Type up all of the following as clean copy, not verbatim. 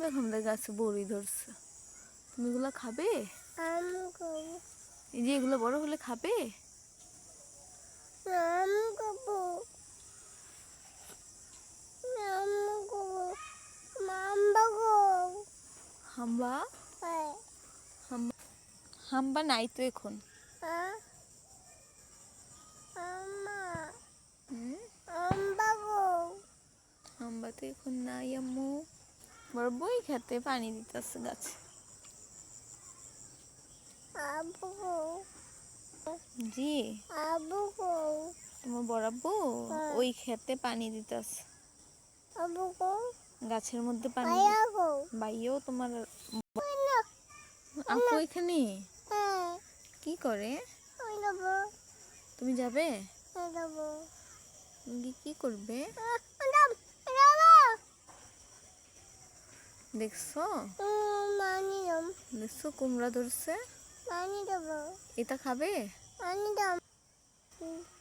দেখো আমাদের গাছে বড়ি ধরছে। তুমি এগুলো খাবে? এই যে এগুলো বড় হলে খাবে? হাম্বা হাম্বা নাই তো এখন। হাম্বা তো এখন নাই আম্মু। বড় বই খেতে পানি দিতেছে গাছে। জি তোমার বড় আব্বু ওই খেতে পানি দিতেছে। গাছের মধ্যে পানি বাইয়েও তোমার আপু এখানে কি করে? তুমি যাবে? তুমি কি করবে? দেখছো দেখছো কুমড়া ধরছে। এটা খাবে?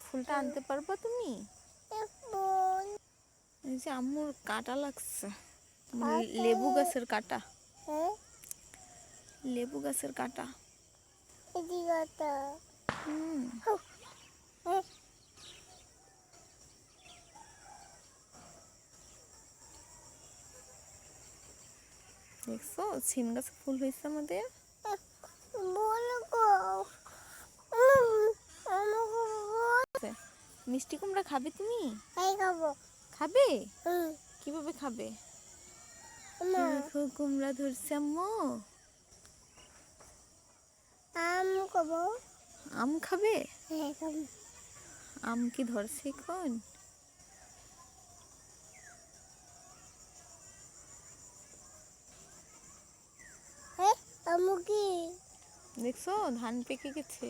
ফুলটা আনতে পারবা তুমি? এই যে আম্মুর কাটা লাগছে। লেবু গাছের কাটা। লেবু গাছের কাটা। দেখছো ছিম গাছে ফুল হয়েছে আমাদের। মিষ্টি কুমড়া খাবে তুমি? খাবে? কিভাবে খাবে? দেখো কুমড়া ধরছে আম্মু। আম খাবে? আম কি ধরছে এখন? দেখছো ধান পেকে গেছে।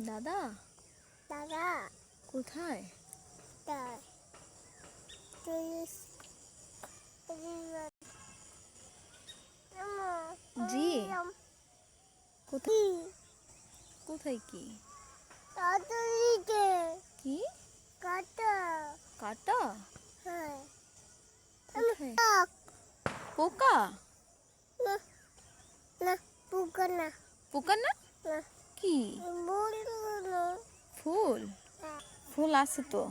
দাদা কোথায়? জি কোথায়? কোথায় কি কি কাটা? কোথায়? পোকা? পোকা না কি ফুল? ফুল আছে তো।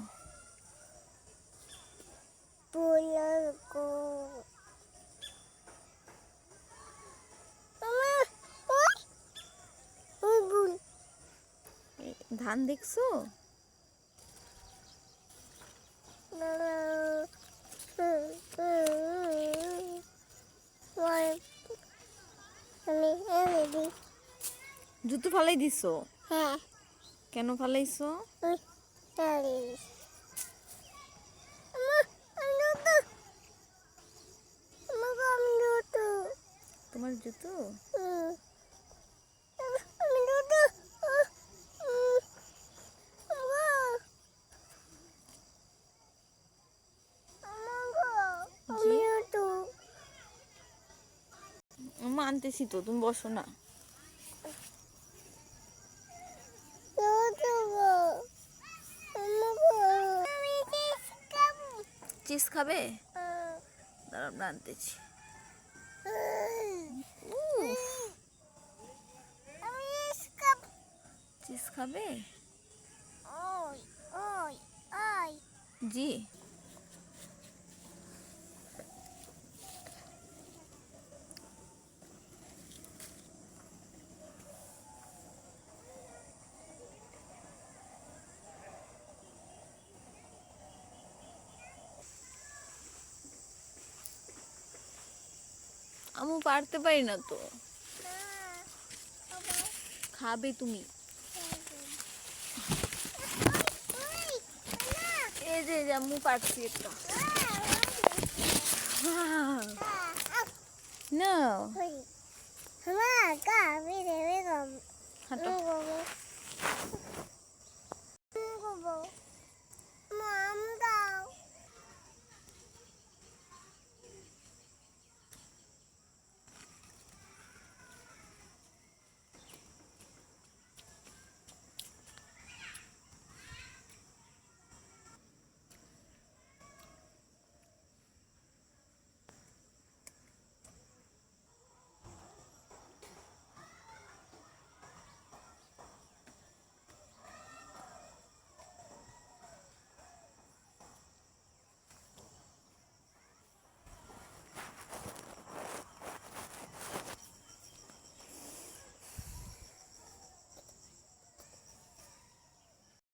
ধান দেখছো? জুতো ফালাই দিছো? কেন ফালাইছো? তোমার জুতো? আনতেছি তো, তুমি বসো না। চিজ খাবে? দাঁড়াও আনতেছি। চিজ খাবে? জি আমি পারতে পারি না তো। খাবে তুমি? এই যে আম্মু পারছি একটা। No. হাঁটো।